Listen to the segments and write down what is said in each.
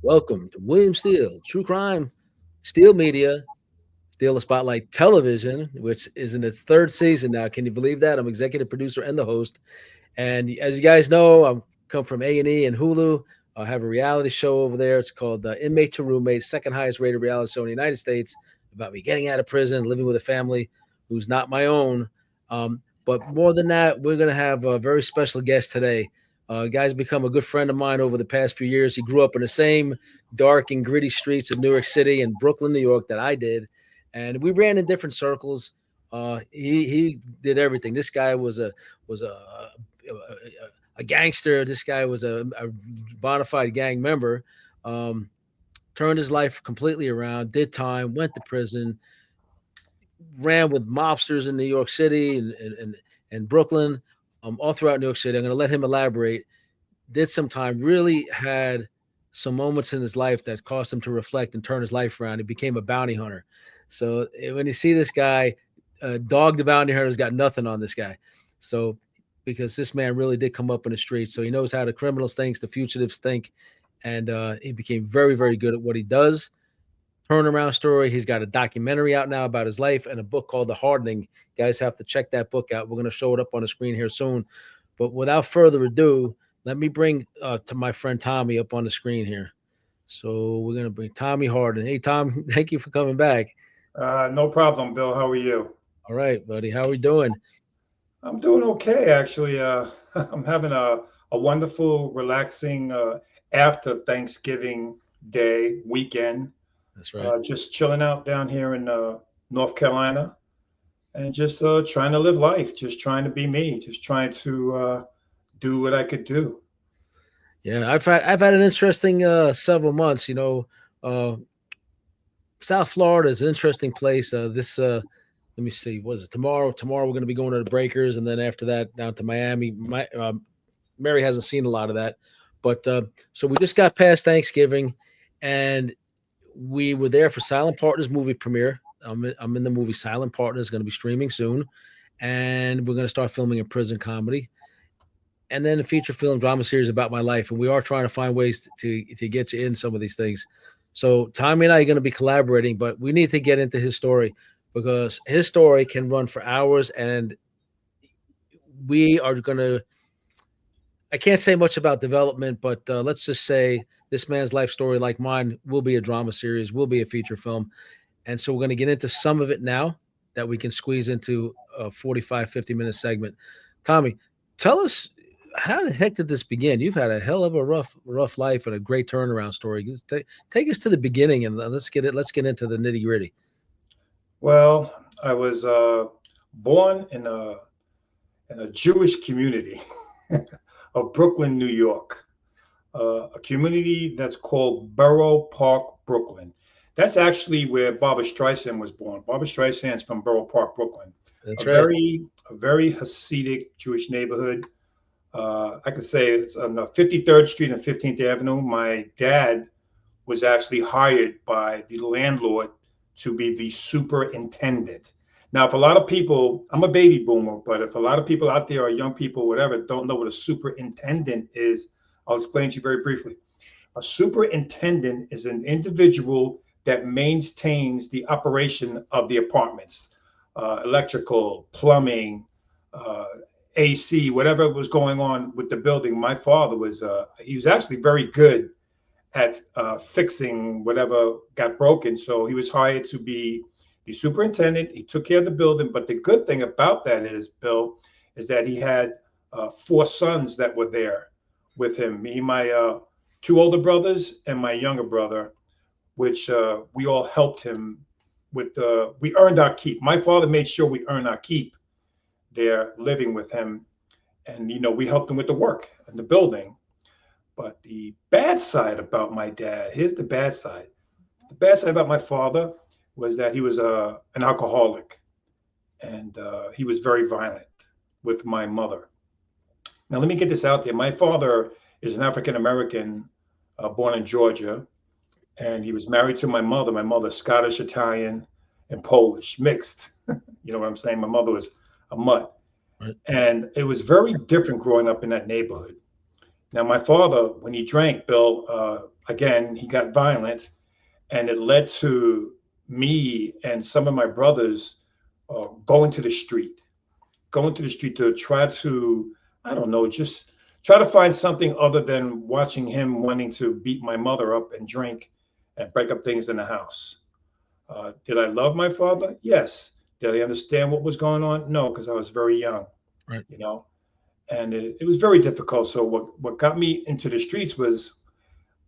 Welcome to William Steele, True Crime, Steele Media, Steele Spotlight Television, which is in its third season now. Can you believe that? I'm executive producer and the host. And as you guys know, I come from A&E and Hulu. I have a reality show over there. It's called Inmate to Roommate, second highest rated reality show in the United States, about me getting out of prison, living with a family who's not my own. But more than that, we're going to have a very special guest today. Guy's become a good friend of mine over the past few years. He grew up in the same dark and gritty streets of New York City and Brooklyn, New York that I did. And we ran in different circles. He did everything. This guy was a gangster. This guy was a bona fide gang member. Um, Turned his life completely around. Did time. Went to prison. Ran with mobsters in New York City and Brooklyn, all throughout New York City. I'm going to let him elaborate. Did some time. Really had some moments in his life that caused him to reflect and turn his life around. He became a bounty hunter. So when you see this guy, dog the bounty hunter's got nothing on this guy. So because this man really did come up in the streets, so he knows how the criminals think, the fugitives think, and he became very, very good at what he does. Turnaround story. He's got a documentary out now about his life and a book called The Harding. You guys have to check that book out. We're going to show it up on the screen here soon. But without further ado, let me bring to my friend Tommy up on the screen here. So we're going to bring Tommy Harding. Hey, Tom, thank you for coming back. No problem, Bill. How are you? All right, buddy. How are we doing? I'm doing okay, actually. I'm having a wonderful, relaxing after Thanksgiving day weekend. That's right. Just chilling out down here in North Carolina and just trying to live life, just trying to be me, just trying to do what I could do. Yeah, I've had an interesting several months. Uh, South Florida is an interesting place. This let me see, what is it? Tomorrow we're going to be going to the Breakers, and then after that down to Miami. Mary hasn't seen a lot of that, but so we just got past Thanksgiving, and we were there for Silent Partners movie premiere. I'm in the movie Silent Partners, going to be streaming soon, and we're going to start filming a prison comedy, and then a feature film drama series about my life. And we are trying to find ways to get you in some of these things. So Tommy and I are going to be collaborating, but we need to get into his story because his story can run for hours, and we are going to. I can't say much about development, but let's just say this man's life story, like mine, will be a drama series, will be a feature film. And so we're going to get into some of it now that we can squeeze into a 45, 50-minute segment. Tommy, tell us, how the heck did this begin? You've had a hell of a rough life and a great turnaround story. Just take us to the beginning and let's get into the nitty gritty. Well, I was born in a Jewish community of Brooklyn, New York, a community that's called Borough Park, Brooklyn. That's actually where Barbara Streisand was born. Barbara Streisand's from Borough Park, Brooklyn, a That's right. very a very Hasidic Jewish neighborhood. I could say it's on the 53rd Street and 15th Avenue. My dad was actually hired by the landlord to be the superintendent. Now, if a lot of people, I'm a baby boomer, but if a lot of people out there, or young people, whatever, don't know what a superintendent is, I'll explain to you very briefly. A superintendent is an individual that maintains the operation of the apartments, electrical, plumbing, uh, AC, whatever was going on with the building. My father he was actually very good at fixing whatever got broken. So he was hired to be the superintendent. He took care of the building. But the good thing about that is, Bill, is that he had four sons that were there with him. Me, my two older brothers, and my younger brother, which we all helped him with. We earned our keep. My father made sure we earned our keep there living with him. And, we helped him with the work and the building. But the bad side about my dad, here's the bad side. The bad side about my father was that he was an alcoholic, and he was very violent with my mother. Now, let me get this out there. My father is an African American born in Georgia, and he was married to my mother. My mother's Scottish, Italian, and Polish, mixed. You know what I'm saying? My mother was a mutt. Right. And it was very different growing up in that neighborhood. Now, my father, when he drank, Bill, again, he got violent, and it led to me and some of my brothers going to the street, going to the street to try to, I don't know, just try to find something other than watching him wanting to beat my mother up and drink and break up things in the house. Did I love my father? Yes. Did I understand what was going on? No, because I was very young, Right. you know, and it was very difficult. So what got me into the streets was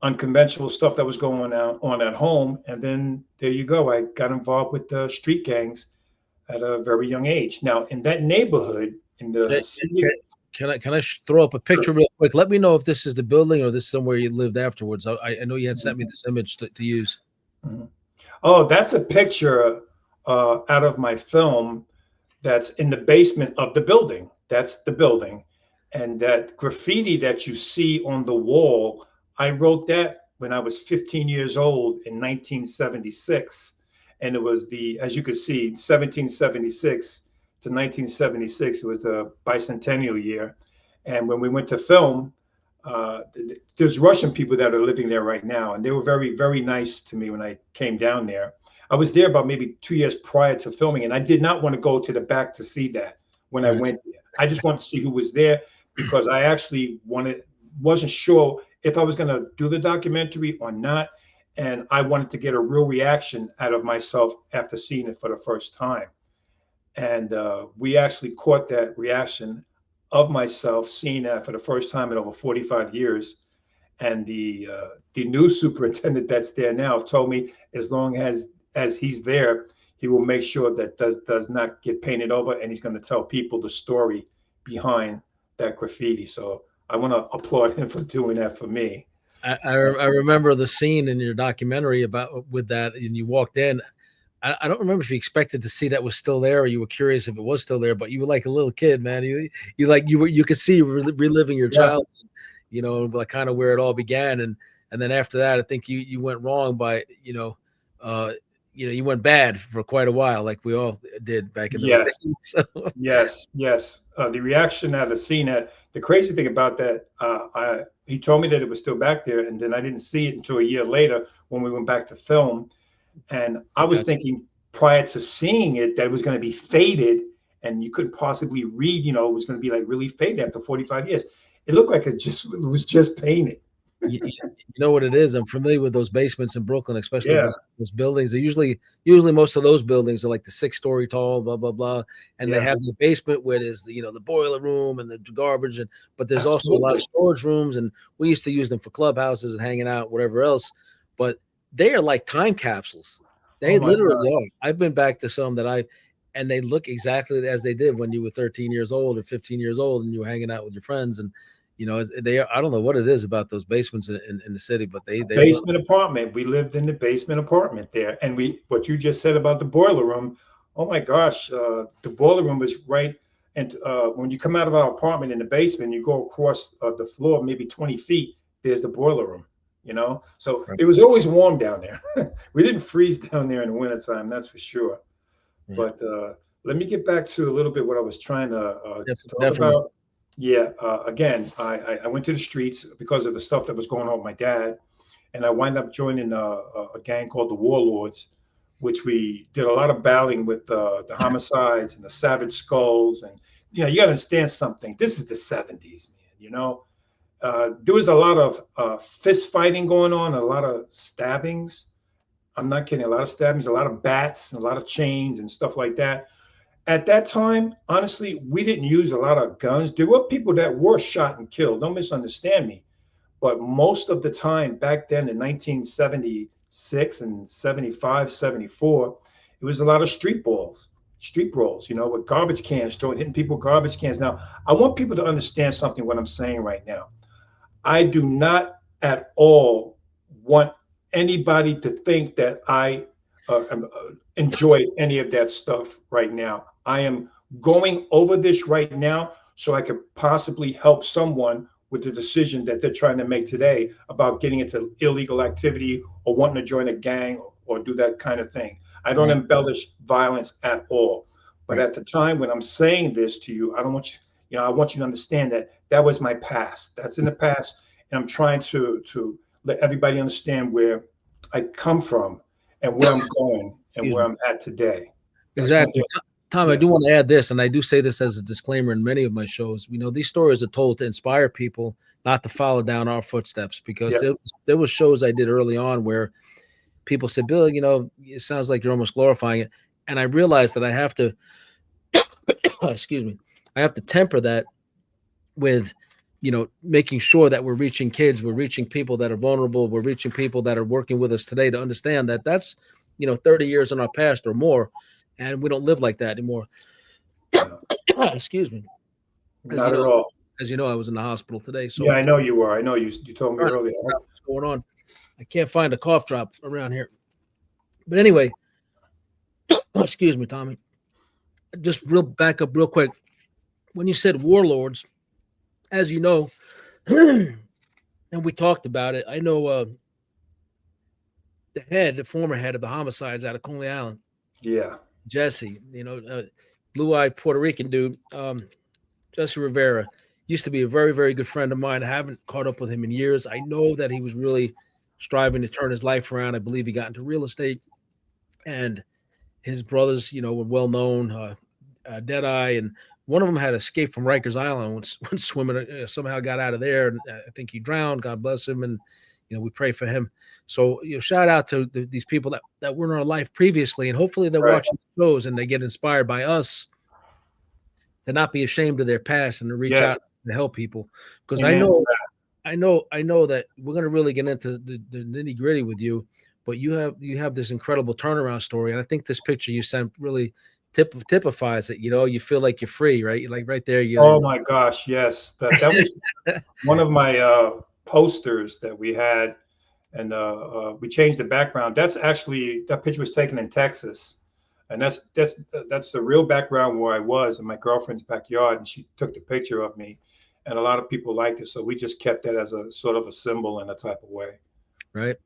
unconventional stuff that was going on at home. And then there you go. I got involved with the street gangs at a very young age. Now, in that neighborhood, in the Okay, Hasidic, can I throw up a picture real quick? Let me know if this is the building or this is somewhere you lived afterwards. I know you had sent me this image to use. Mhm. Oh, that's a picture out of my film that's in the basement of the building. That's the building. And that graffiti that you see on the wall, I wrote that when I was 15 years old in 1976. And it was as you could see, 1776 to 1976, it was the bicentennial year. And when we went to film, there's Russian people that are living there right now. And they were very, very nice to me when I came down there. I was there about maybe 2 years prior to filming, and I did not want to go to the back to see that when I Right. went there. I just wanted to see who was there because I actually wasn't sure if I was going to do the documentary or not. And I wanted to get a real reaction out of myself after seeing it for the first time. And we actually caught that reaction of myself seeing that for the first time in over 45 years. And the new superintendent that's there now told me as long as he's there, he will make sure that does not get painted over, and he's going to tell people the story behind that graffiti. So I want to applaud him for doing that for me. I remember the scene in your documentary about with that, and you walked in. I don't remember if you expected to see that was still there, or you were curious if it was still there. But you were like a little kid, man. You could see reliving your Yeah. childhood, like kind of where it all began, and then after that, I think you went wrong by you went bad for quite a while, like we all did back in those Yes. days. So, Yes, yes. The reaction at the scene, the crazy thing about that, he told me that it was still back there, and then I didn't see it until a year later when we went back to film. And I I was got you. thinking prior to seeing it that it was going to be faded, and you couldn't possibly read, it was going to be like really faded after 45 years. It looked like it was just painted. You know what it is. I'm familiar with those basements in Brooklyn, especially Yeah, those buildings. They're usually most of those buildings are like the 6 story tall, blah blah blah, and they yeah, have the basement where there's the boiler room and the garbage, but there's also a lot of absolutely. storage rooms, and we used to use them for clubhouses and hanging out, whatever else. But they are like time capsules. Oh They my God. literally are. I've been back to some and they look exactly as they did when you were 13 years old or 15 years old and you were hanging out with your friends. And they are, I don't know what it is about those basements in the city, but they look. Basement apartment. We lived in the basement apartment there, and what you just said about the boiler room. Oh my gosh, the boiler room was right. And when you come out of our apartment in the basement, you go across the floor, maybe 20 feet. There's the boiler room. So Right, it was always warm down there. We didn't freeze down there in the wintertime, that's for sure. right. But let me get back to a little bit what I was trying to talk Definitely. about. Yeah, again, I went to the streets because of the stuff that was going on with my dad, and I wind up joining a gang called the Warlords, which we did a lot of battling with the homicides and the Savage Skulls. And you got to understand something. This is the '70s, man. There was a lot of fist fighting going on, a lot of stabbings. I'm not kidding. A lot of stabbings, a lot of bats, a lot of chains and stuff like that. At that time, honestly, we didn't use a lot of guns. There were people that were shot and killed. Don't misunderstand me. But most of the time back then in 1976 and 75, 74, it was a lot of street brawls, with garbage cans, hitting people with garbage cans. Now, I want people to understand something, what I'm saying right now. I do not at all want anybody to think that I enjoy any of that stuff right now. I am going over this right now so I could possibly help someone with the decision that they're trying to make today about getting into illegal activity or wanting to join a gang or do that kind of thing. I don't Right, embellish violence at all. But right. at the time when I'm saying this to you, I don't want you, I want you to understand that that was my past. That's in the past, and I'm trying to let everybody understand where I come from and where I'm going and Excuse where me. I'm at today. That's one Exactly. thing. Tom, I do Yes. want to add this, and I do say this as a disclaimer in many of my shows. These stories are told to inspire people not to follow down our footsteps, because Yeah. there was shows I did early on where people said, Bill, it sounds like you're almost glorifying it. And I realized that I have to, excuse me, I have to temper that with, making sure that we're reaching kids, we're reaching people that are vulnerable, we're reaching people that are working with us today to understand that that's, 30 years in our past or more, and we don't live like that anymore. Yeah. Excuse me. As you Not at know, all. I was in the hospital today, so Yeah, I know you were. I know you told me trying to earlier. figure out what's going on. I can't find a cough drop around here. But anyway, excuse me, Tommy. Just back up real quick. When you said warlords, as you know, and we talked about it, I know the former head of the homicides out of Coney Island, Yeah. Jesse, blue-eyed Puerto Rican dude, Jesse Rivera, used to be a very, very good friend of mine. I haven't caught up with him in years. I know that he was really striving to turn his life around. I believe he got into real estate, and his brothers, were well known, Deadeye, and one of them had escaped from Rikers Island when swimming, somehow got out of there, and I think he drowned. God bless him, and we pray for him. So shout out to these people that were in our life previously, and hopefully they're Right. watching the shows and they get inspired by us to not be ashamed of their past and to reach Yes. out to help people. Because Amen. I know that we're going to really get into the nitty gritty with you, but you have this incredible turnaround story, and I think this picture you sent really typifies it. You feel like you're free, right? Like right there, Oh my gosh, yes. That was one of my posters that we had, and we changed the background. That's actually, that picture was taken in Texas, and that's the real background where I was in my girlfriend's backyard, and she took the picture of me, and a lot of people liked it, so we just kept that as a sort of a symbol in a type of way. right.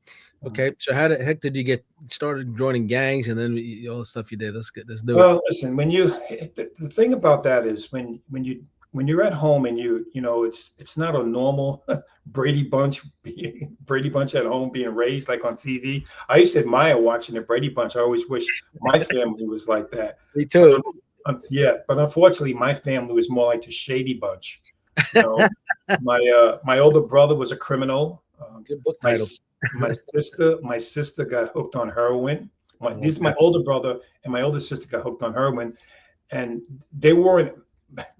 Okay, so how the heck did you get started joining gangs and then all the stuff you did? Let's do it. Well, listen, the thing about that is when you're at home and it's not a normal Brady Bunch Brady Bunch at home being raised like on TV. I used to admire watching the Brady Bunch. I always wish my family was like that. Me too. Yeah, but unfortunately, my family was more like the Shady Bunch. You know, my older brother was a criminal. Good book My title. my sister got hooked on heroin. This is my older brother and my older sister got hooked on heroin, and they weren't,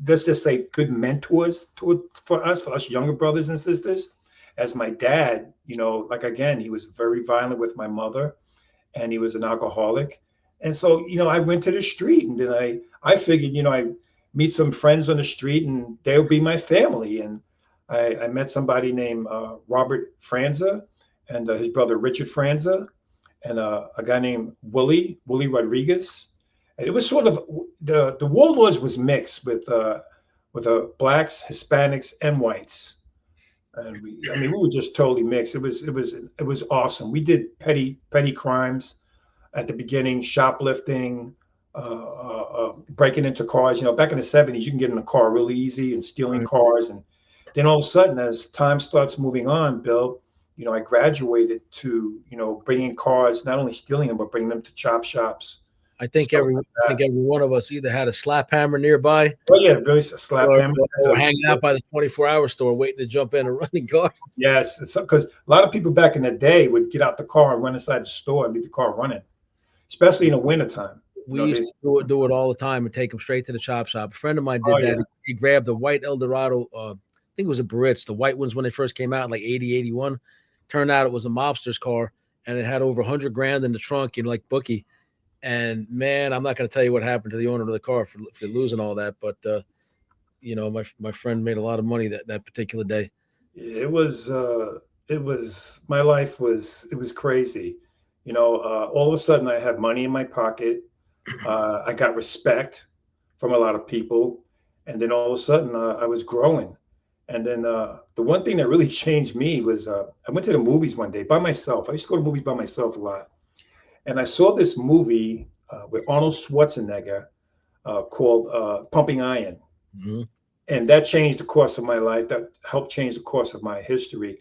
let's just say, good mentors for us younger brothers and sisters. As my dad, like again, he was very violent with my mother, and he was an alcoholic, and so I went to the street, and then I figured I meet some friends on the street, and they'll be my family, and I met somebody named Robert Franza, and his brother Richard Franza, and a guy named Willie Rodriguez. And it was sort of the Warlords was mixed with blacks, Hispanics, and whites. And we were just totally mixed. It was awesome. We did petty crimes at the beginning, shoplifting, breaking into cars. Back in the '70s, you can get in a car really easy and stealing cars. And then all of a sudden, as time starts moving on, Bill, I graduated to, bringing cars, not only stealing them, but bringing them to chop shops. I think every one of us either had a slap hammer nearby, Oh yeah, really, a slap hammer. or hanging out by the 24-hour store waiting to jump in a running car. Yes, because a lot of people back in the day would get out the car and run inside the store and leave the car running, especially in the wintertime. We used to do it all the time and take them straight to the chop shop. A friend of mine did that. Yeah. He grabbed the white Eldorado, I think it was a Barrett's, the white ones when they first came out in like 80, 81. Turned out it was a mobster's car, and it had over 100 grand in the trunk, like bookie. And man, I'm not going to tell you what happened to the owner of the car for losing all that, but my friend made a lot of money that particular day. It was my life was crazy. All of a sudden I had money in my pocket. I got respect from a lot of people, and then all of a sudden I was growing. And then the one thing that really changed me was I went to the movies one day by myself. I used to go to movies by myself a lot. And I saw this movie with Arnold Schwarzenegger called Pumping Iron. Mm-hmm. And that changed the course of my life. That helped change the course of my history.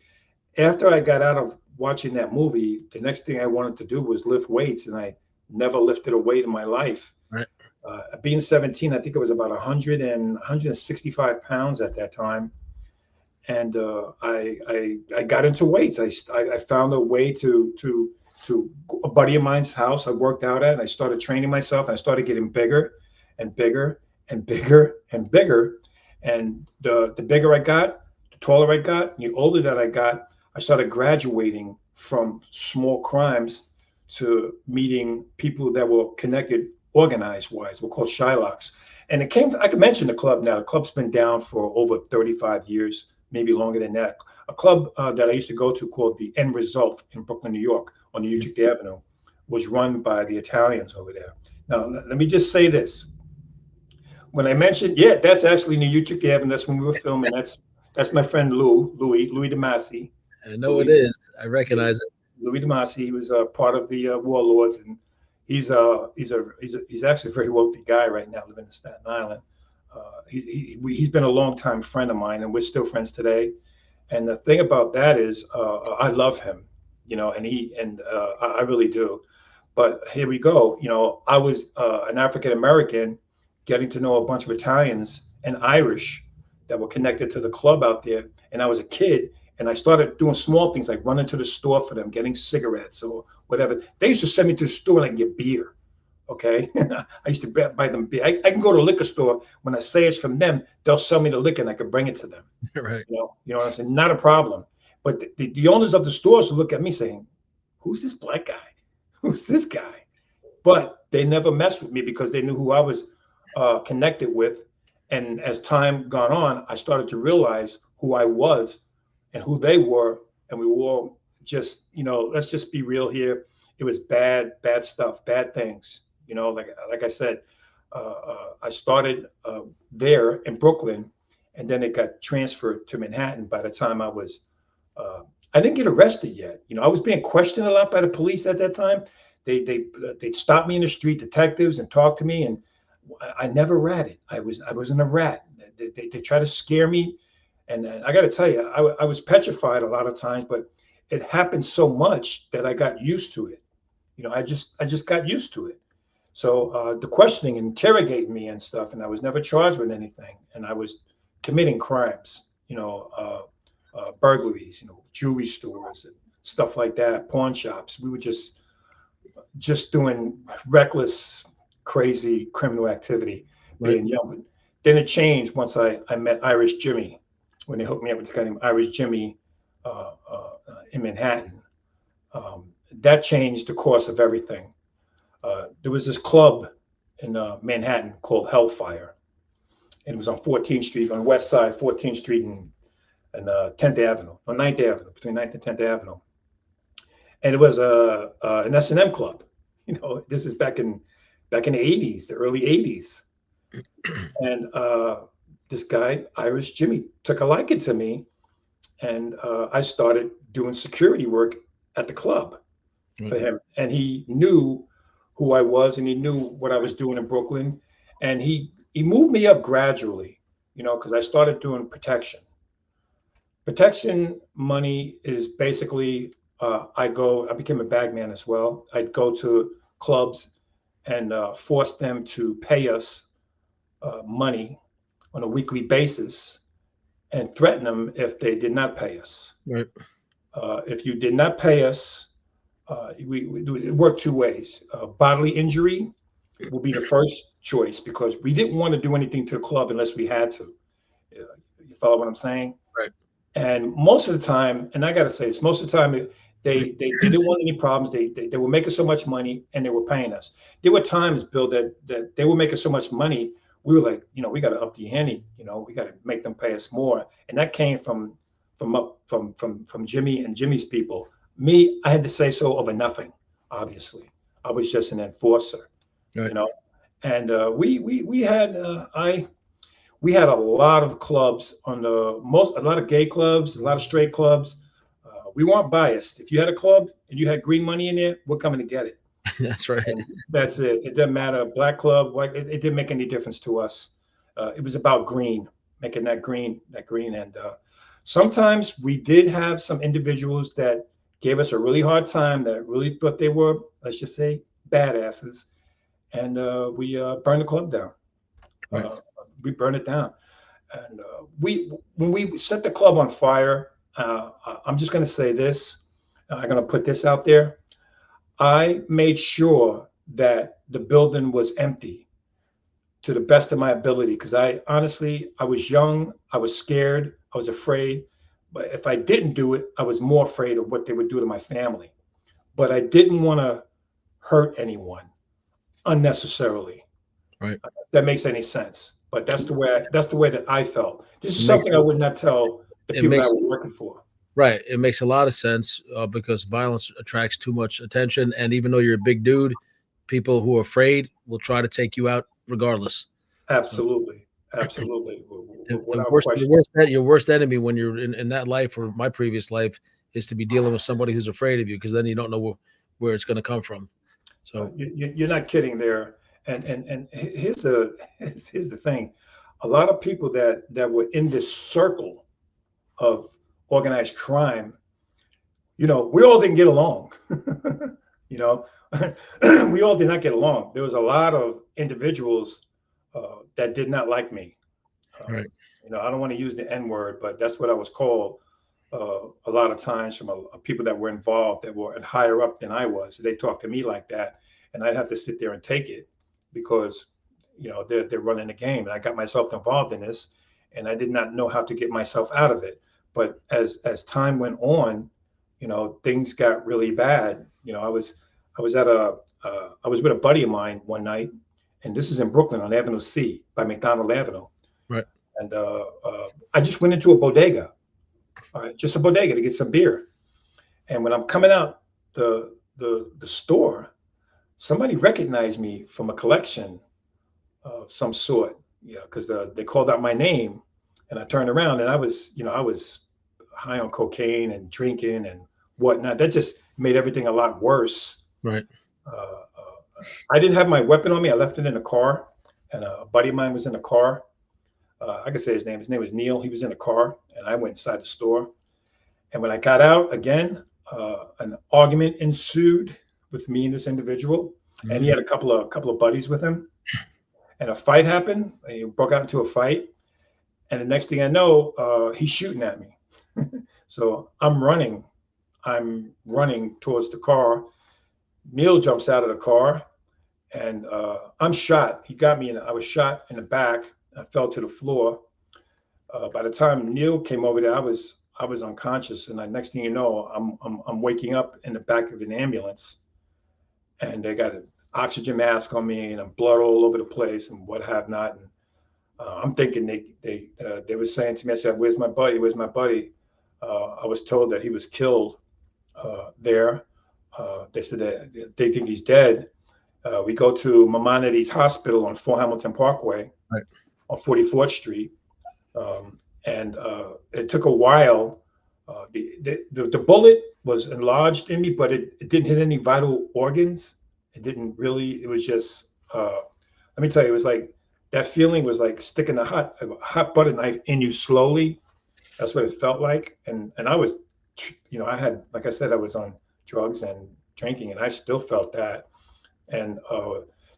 After I got out of watching that movie, the next thing I wanted to do was lift weights, and I never lifted a weight in my life. Right. Being 17, I think it was about 165 pounds at that time. And I got into weights. I found a way to a buddy of mine's house I worked out at, and I started training myself. And I started getting bigger and bigger and bigger and bigger. And the bigger I got, the taller I got, the older that I got, I started graduating from small crimes to meeting people that were connected organized wise. We're called Shylocks. And it came, I can mention the club now. The club's been down for over 35 years, maybe longer than that. A club that I used to go to called the End Result in Brooklyn, New York, on the Utrecht Avenue, was run by the Italians over there. Now, let me just say this. When I mentioned, yeah, that's actually in the Utrecht Avenue. That's when we were filming. That's my friend Louis DeMasi. I know it Louis, is. I recognize it. Louis DeMasi. He was part of the Warlords, and he's actually a very wealthy guy right now, living in Staten Island. He's been a longtime friend of mine, and we're still friends today. And the thing about that is, I love him, and I really do. But here we go. I was an African American, getting to know a bunch of Italians and Irish that were connected to the club out there. And I was a kid, and I started doing small things like running to the store for them, getting cigarettes or whatever. They used to send me to the store and get beer. Okay. I used to buy them beer. I can go to a liquor store. When I say it's from them, they'll sell me the liquor and I can bring it to them. Right. You know what I'm saying? Not a problem. But the owners of the stores would look at me saying, who's this black guy? Who's this guy? But they never messed with me because they knew who I was connected with. And as time gone on, I started to realize who I was and who they were. And we were all just, let's just be real here. It was bad stuff, bad things. Like I said, I started there in Brooklyn, and then it got transferred to Manhattan. By the time I didn't get arrested yet. I was being questioned a lot by the police at that time. They'd stop me in the street, detectives, and talk to me, and I never ratted. I wasn't a rat. They try to scare me, and I got to tell you, I was petrified a lot of times, but it happened so much that I got used to it. I just got used to it. So the questioning, interrogating me and stuff, and I was never charged with anything, and I was committing crimes, burglaries, jewelry stores and stuff like that, pawn shops. We were just doing reckless, crazy criminal activity, being young. But then it changed once I met Irish Jimmy, when they hooked me up with a guy named Irish Jimmy in Manhattan. That changed the course of everything. There was this club in Manhattan called Hellfire, and it was on 14th Street, on the west side, 14th Street and 10th Avenue, on 9th Avenue, between 9th and 10th Avenue. And it was an S&M club. This is back in the 80s, the early 80s. And this guy, Irish Jimmy, took a liking to me, and I started doing security work at the club for him. And he knew who I was, and he knew what I was doing in Brooklyn. And he moved me up gradually, because I started doing protection. Protection money is basically, I became a bagman as well. I'd go to clubs and force them to pay us money on a weekly basis and threaten them if they did not pay us. Right. If you did not pay us, it worked two ways. Bodily injury will be the first choice, because we didn't want to do anything to the club unless we had to. You follow what I'm saying? Right. And most of the time, and I got to say this, most of the time they didn't want any problems. They were making so much money and they were paying us. There were times, Bill, that they were making so much money, we were like, we got to up the ante. We got to make them pay us more. And that came from Jimmy and Jimmy's people. Me, I had to say so over nothing. Obviously, I was just an enforcer. Right. And we had a lot of clubs a lot of gay clubs, a lot of straight clubs. We weren't biased. If you had a club and you had green money in there, we're coming to get it. That's right. And that's it. It doesn't matter. Black club, white, it didn't make any difference to us. It was about green. making that green. And sometimes we did have some individuals that gave us a really hard time that really thought they were, let's just say, badasses, and we burned the club down. Right. Uh, we burned it down, and we when we set the club on fire. I'm just going to say this. I'm going to put this out there. I made sure that the building was empty to the best of my ability because I honestly, I was young, I was scared, I was afraid. But if I didn't do it, I was more afraid of what they would do to my family. But I didn't want to hurt anyone unnecessarily. Right. That makes any sense. But that's the way that I felt. This It is makes something I would not tell the it people that I makes was working for. right. It makes a lot of sense because violence attracts too much attention, and even though you're a big dude, people who are afraid will try to take you out regardless. So Absolutely, absolutely, the without worst, your question. worst, your worst enemy when you're in that life or my previous life is to be dealing with somebody who's afraid of you because then you don't know where it's going to come from. So You're not kidding there. And here's the thing. A lot of people that were in this circle of organized crime, we all didn't get along. you know, we all did not get along. There was a lot of individuals that did not like me. right, I don't want to use the N word, but that's what I was called a lot of times from people that were involved that were higher up than I was. They talked to me like that, and I'd have to sit there and take it because they're running the game, and I got myself involved in this, and I did not know how to get myself out of it. But as time went on, things got really bad. I was with a buddy of mine one night, and this is in Brooklyn on Avenue C by McDonald Avenue, right, and I just went into a bodega, just a bodega to get some beer. And when I'm coming out the store, somebody recognized me from a collection of some sort. Yeah, because they called out my name, and I turned around, and I was high on cocaine and drinking and whatnot. That just made everything a lot worse. right, I didn't have my weapon on me. I left it in the car, and a buddy of mine was in the car. I can say his name. His name was Neil. He was in the car, and I went inside the store. And when I got out again, an argument ensued with me and this individual, and he mhm, had a couple of buddies with him, and a fight happened. He broke out into a fight, and the next thing I know, he's shooting at me. So I'm running. I'm running towards the car. Neil jumps out of the car, and I'm shot. He got me, and I was shot in the back. I fell to the floor. By the time Neil came over there, I was unconscious, and the next thing you know, I'm waking up in the back of an ambulance, and they got an oxygen mask on me, and I'm blood all over the place, and what have not. And I'm thinking they were saying to me, I said, "Where's my buddy? Where's my buddy?" I was told that he was killed there. They said that they think he's dead. We go to Maimonides Hospital on Fort Hamilton Parkway right, on 44th Street. And it took a while. The bullet was enlarged in me, but it didn't hit any vital organs. It didn't really. It was just. Let me tell you, it was like that feeling was like sticking a hot butter knife in you slowly. That's what it felt like. And I was, I had, like I said, I was on drugs and drinking, and I still felt that. And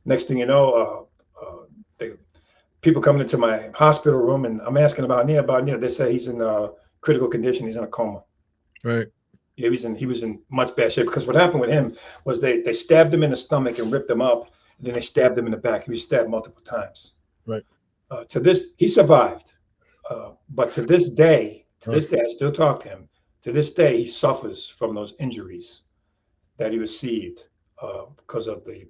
next thing you know, they people coming into my hospital room, and I'm asking about Neil. They say he's in critical condition. He's in a coma. right, Yeah, he was in much bad shape because what happened with him was they stabbed him in the stomach and ripped him up, and then they stabbed him in the back. He was stabbed multiple times. right. He survived, but to Huh. this day, I still talk to him. To this day, he suffers from those injuries that he received because of the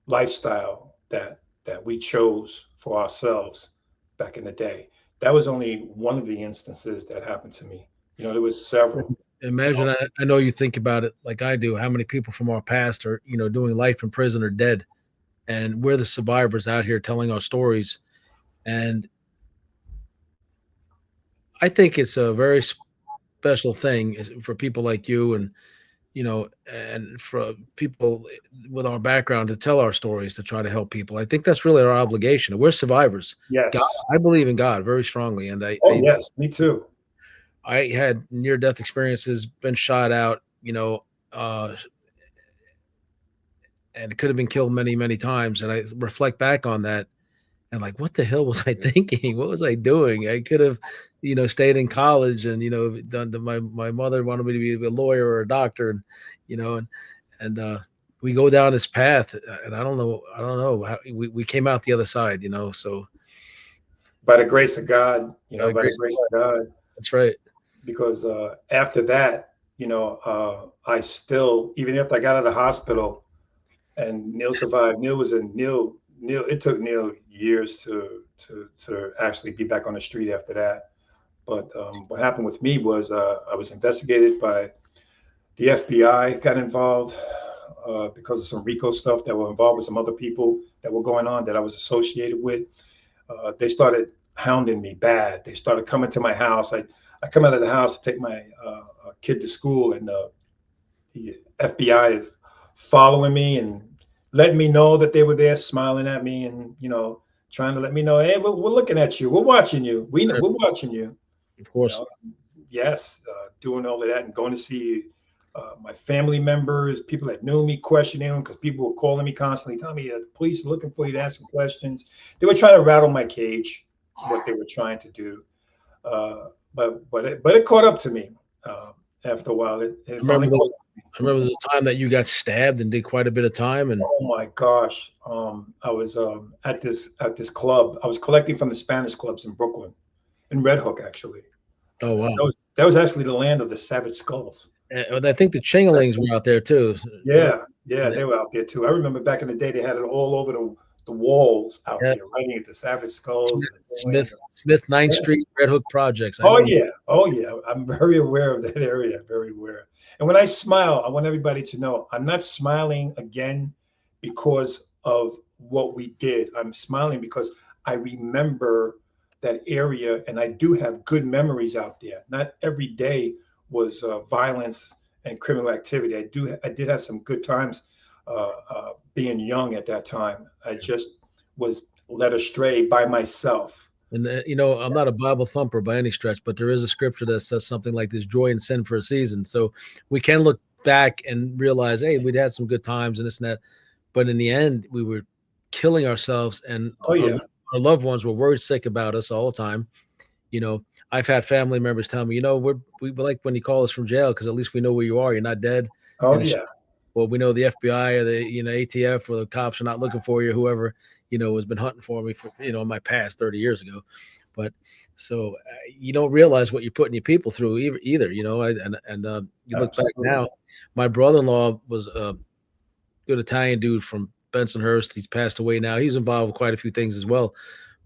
lifestyle that we chose for ourselves back in the day. That was only one of the instances that happened to me. There was several. You Imagine know, I know you think about it like I do. How many people from our past are doing life in prison or dead, and we're the survivors out here telling our stories. And I think it's a very special thing for people like you and and for people with our background to tell our stories to try to help people. I think that's really our obligation. We're survivors. God, Yes. I believe in God very strongly, and Oh, yes. Me too. I had near death experiences, been shot out, uh, and could have been killed many, many times. And I reflect back on that and like, what the hell was I thinking? What was I doing? I could have, stayed in college and done. My mother wanted me to be a lawyer or a doctor, and you know, and we go down this path, and I don't know how we came out the other side. So By the grace of God, by the grace, grace of God, that's right. because after that, I still, even after I got out of the hospital and Neil survived, Neil, it took Neil years to actually be back on the street after that. But what happened with me was I was investigated by the FBI, got involved because of some RICO stuff that were involved with some other people that were going on that I was associated with. They started hounding me bad. They started coming to my house. I come out of the house to take my kid to school, and the FBI is following me and letting me know that they were there, smiling at me, and trying to let me know, hey, we're looking at you, we're watching you, we know, we're watching you. Of You course. know, yes, doing all of that and going to see my family members, people that knew me, questioning them because people were calling me constantly, telling me the police are looking for you to ask some questions. They were trying to rattle my cage, what they were trying to do. But it caught up to me after a while. It I remember finally caught the up to me. I remember the time that you got stabbed and did quite a bit of time, and Oh my gosh. I was at this club. I was collecting from the Spanish clubs in Brooklyn, in Red Hook, actually. oh wow. That was actually the land of the Savage Skulls. And I think the Chingalings were out there too. Right? Yeah, yeah, And they were out there too. I remember back in the day, they had it all over the walls out yeah, there, writing at the Savage Skulls and the Chingalings. Smith Ninth Yeah. Street, Red Hook projects. I Oh know. yeah, oh yeah. I'm very aware of that area, very aware. And when I smile, I want everybody to know I'm not smiling again because of what we did. I'm smiling because I remember that area, and I do have good memories out there. Not every day was violence and criminal activity. I did have some good times being young at that time. I just was led astray by myself. And I'm not a Bible thumper by any stretch, but there is a scripture that says something like this: "Joy and sin for a season." So we can look back and realize, hey, we'd had some good times and this and that, but in the end, we were killing ourselves, and Oh yeah. our loved ones were worried sick about us all the time. I've had family members tell me, we like when you call us from jail because at least we know where you are. You're not dead. Oh And yeah. well, we know the FBI or the ATF or the cops are not looking for you. Whoever has been hunting for me for in my past 30 years ago. But so you don't realize what you're putting your people through either. And you look back Absolutely. now. My brother-in-law was a good Italian dude from Bensonhurst. He's passed away now. He's involved with quite a few things as well,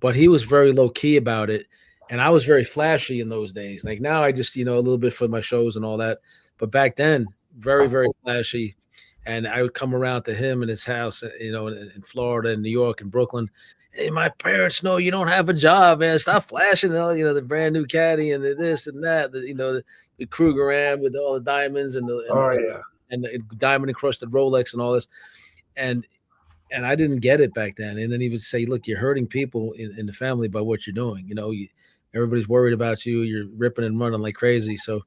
but he was very low key about it. And I was very flashy in those days. Like now, I just a little bit for my shows and all that. But back then, very very flashy. And I would come around to him in his house, in Florida, and New York, and Brooklyn. Hey, my parents know you don't have a job, man. Stop flashing, the brand new caddy and the this and that. The Kruger Ram with all the diamonds and Oh yeah. and the diamond encrusted Rolex and all this. And I didn't get it back then. And then he would say, "Look, you're hurting people in the family by what you're doing. Everybody's worried about you. You're ripping and running like crazy." So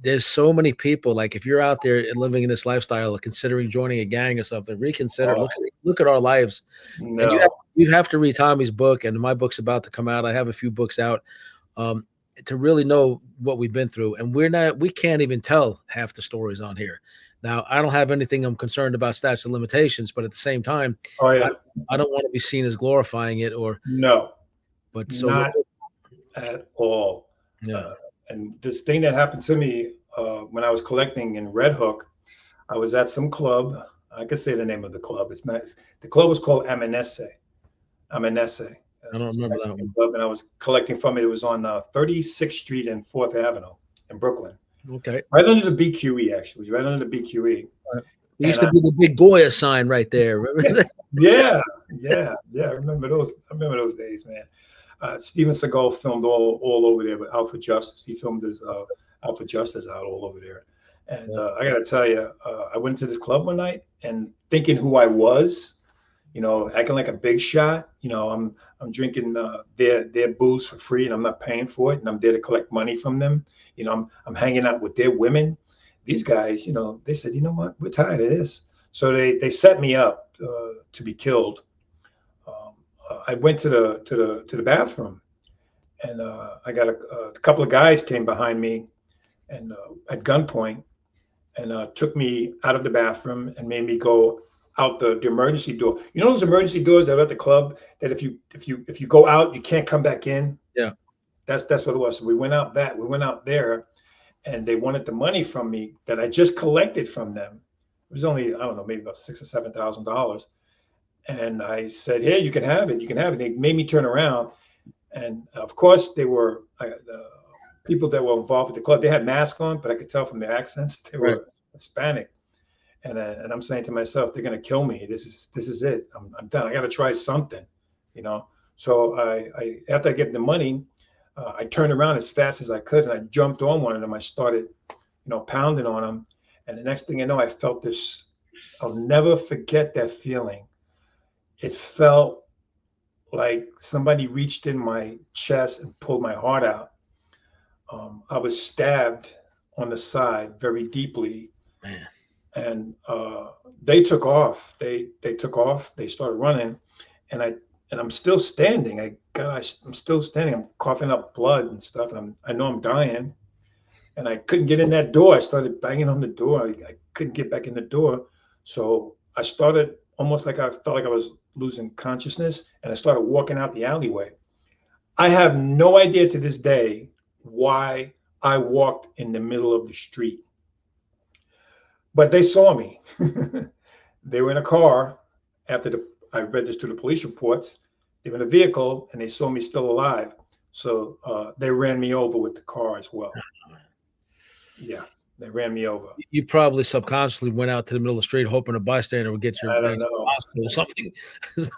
there's so many people. Like if you're out there and living in this lifestyle or considering joining a gang or something, reconsider. Oh, Look at our lives, and no. you have to read Tommy's book. And my book's about to come out. I have a few books out. To really know what we've been through. And we can't even tell half the stories on here. Now, I don't have anything I'm concerned about statute of limitations, but at the same time, Oh I, yeah. I don't want to be seen as glorifying it No, but so not at all. yeah. And this thing that happened to me when I was collecting in Red Hook, I was at some club. I could say the name of the club. It's nice. The club was called Amanese. Amanese. I don't It was a remember that Mexican one. club, and I was collecting from it. It was on 36th Street and 4th Avenue in Brooklyn, Okay. right under the BQE. Actually, it was right under the BQE. It And used to be the big Goya sign right there. Remember that? yeah, yeah, yeah. I remember those. I remember those days, man. Steven Seagal filmed all over there with Alpha Justice. He filmed his Alpha Justice out all over there. And Yeah. I got to tell you, I went to this club one night and thinking who I was, acting like a big shot. I'm drinking their booze for free, and I'm not paying for it, and I'm there to collect money from them. I'm hanging out with their women. These guys, they said, you know what, we're tired of this, so they set me up to be killed. Um, I went to the bathroom, and I got a couple of guys came behind me and at gunpoint and took me out of the bathroom and made me go out the emergency door. You know those emergency doors that are at the club that if you go out you can't come back in. Yeah. That's what it was. So we went out there, and they wanted the money from me that I just collected from them. It was only, I don't know, maybe about $6,000 or $7,000. And I said, "Here, you can have it. You can have it." They made me turn around, and of course they were people that were involved with the club. They had masks on, but I could tell from their accents they Right. were Hispanic. And I'm saying to myself, they're gonna kill me. This is it. I'm done. I got to try something, you know. So I after I gave them the money, I turned around as fast as I could and I jumped on one of them. I started, pounding on them, and the next thing I know, I felt this. I'll never forget that feeling. It felt like somebody reached in my chest and pulled my heart out. I was stabbed on the side very deeply, Man. and they took off. They took off. They started running, and I'm still standing. I'm still standing. I'm coughing up blood and stuff, and I know I'm dying, and I couldn't get in that door. I started banging on the door. I couldn't get back in the door, so I started almost like I felt like I was losing consciousness, and I started walking out the alleyway. I have no idea to this day why I walked in the middle of the street, but they saw me. They were in a car after I read this to the police reports. They were in a vehicle and they saw me still alive. So they ran me over with the car as well. Yeah, they ran me over. You probably subconsciously went out to the middle of the street hoping a bystander would get your I don't ass to the know. hospital or something. So,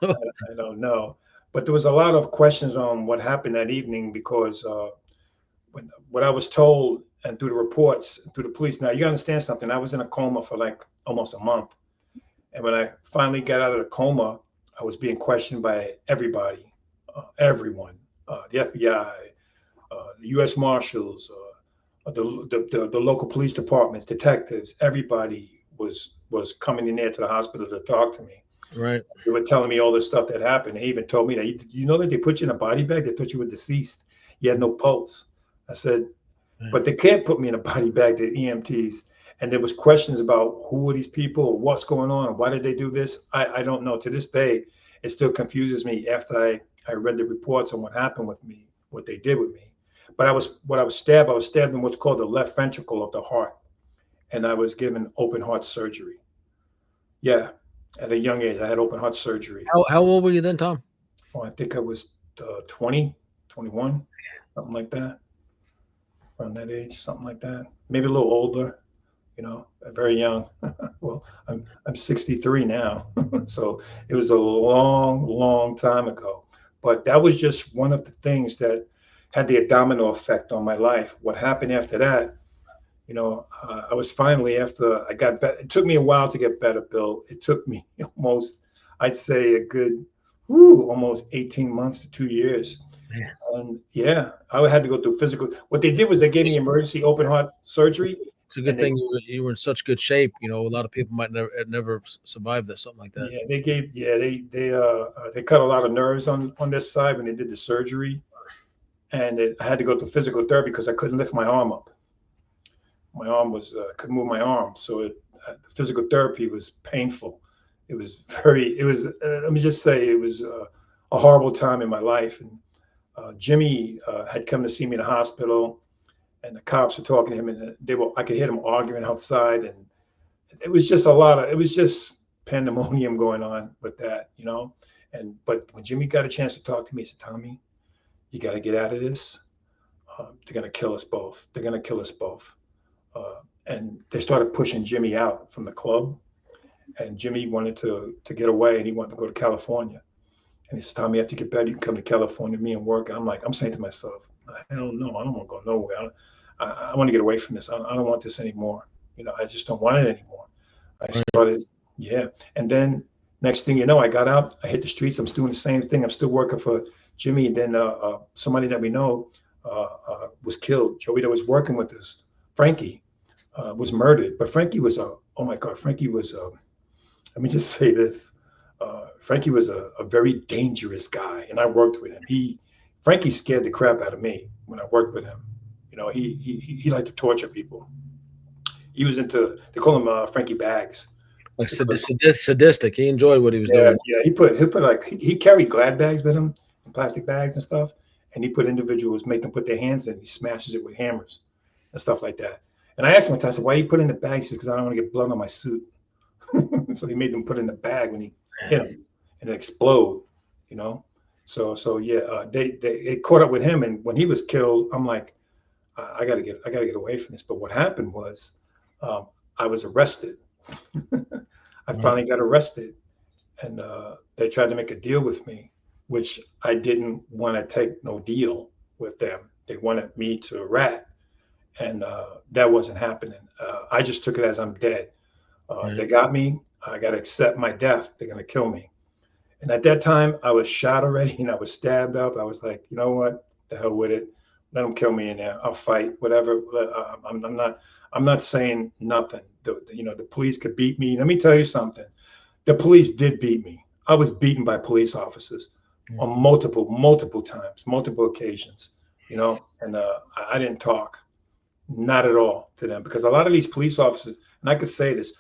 I don't know. But there was a lot of questions on what happened that evening because what I was told and through the reports, through the police. Now, you understand something. I was in a coma for like almost a month. And when I finally got out of the coma, I was being questioned by everybody, everyone, the FBI, the U.S. Marshals, the local police departments, detectives. Everybody was coming in there to the hospital to talk to me. right. They were telling me all this stuff that happened. They even told me that you know that they put you in a body bag. They thought you were deceased. You had no pulse. I said, but they can't put me in a body bag. The EMTs. And there was questions about who are these people, or what's going on, and why did they do this? I don't know. To this day, it still confuses me after I read the reports on what happened with me, what they did with me. But I was stabbed in what's called the left ventricle of the heart, and I was given open heart surgery. Yeah, at a young age, I had open heart surgery. How old were you then, Tom? Oh, I think I was 20, 21, something like that, around that age, something like that. Maybe a little older. Very young. Well, I'm 63 now, so it was a long, long time ago. But that was just one of the things that had the domino effect on my life. What happened after that? I was finally after I got better. It took me a while to get better, Bill. It took me almost, I'd say, a good, almost 18 months to 2 years. Man, And yeah, I had to go through physical. What they did was they gave me emergency open heart surgery. it's a good And they thing you were in such good shape. A lot of people might never survive this, something like that. Yeah, they cut a lot of nerves on this side when they did the surgery, and I had to go to physical therapy because I couldn't lift my arm up. My arm was couldn't move my arm, so physical therapy was painful. It was let me just say it was a horrible time in my life. And Jimmy had come to see me in the hospital, and the cops were talking to him, and I could hear them arguing outside, and it was just it was just pandemonium going on with that. But when Jimmy got a chance to talk to me, he said, Tommy, you got to get out of this. They're going to kill us both. They're going to kill us both. And they started pushing Jimmy out from the club. And Jimmy wanted to get away, and he wanted to go to California. And he said, Tommy, you have to get better. You can come to California, me and work. And I'm saying to myself, I don't know. I don't want to go nowhere. I want to get away from this. I don't want this anymore. I just don't want it anymore. I Right. started, yeah. And then next thing you know, I got out, I hit the streets. I'm still doing the same thing. I'm still working for Jimmy. And then somebody that we know was killed. Joey that was working with us, Frankie, was murdered. But Frankie was oh my God, Frankie was, let me just say this. Frankie was a very dangerous guy, and I worked with him. Frankie scared the crap out of me when I worked with him. He liked to torture people. He was into, they call him Frankie Bags. Like sadistic. He enjoyed what he was Yeah, doing. yeah. He put like he carried glad bags with him, plastic bags and stuff, and he put individuals, make them put their hands in. He smashes it with hammers and stuff like that. And I asked him one time, I said, "Why you put in the bag?" He said, "Because I don't want to get blood on my suit." So he made them put in the bag when he hit him and it explode. You know. So yeah, they caught up with him, and when he was killed, I'm like, I gotta get away from this. But what happened was, um, I was arrested. I finally got arrested, and they tried to make a deal with me, which I didn't want to take no deal with them. They wanted me to rat, and that wasn't happening. I just took it as I'm dead. They got me. I got to accept my death. They're gonna kill me. And at that time, I was shot already, and I was stabbed up. I was like, you know what? The hell with it. Let them kill me in there. I'll fight. Whatever. I'm not. I'm not saying nothing. The police could beat me. Let me tell you something. The police did beat me. I was beaten by police officers on multiple times, multiple occasions. And I didn't talk, not at all, to them, because a lot of these police officers, and I could say this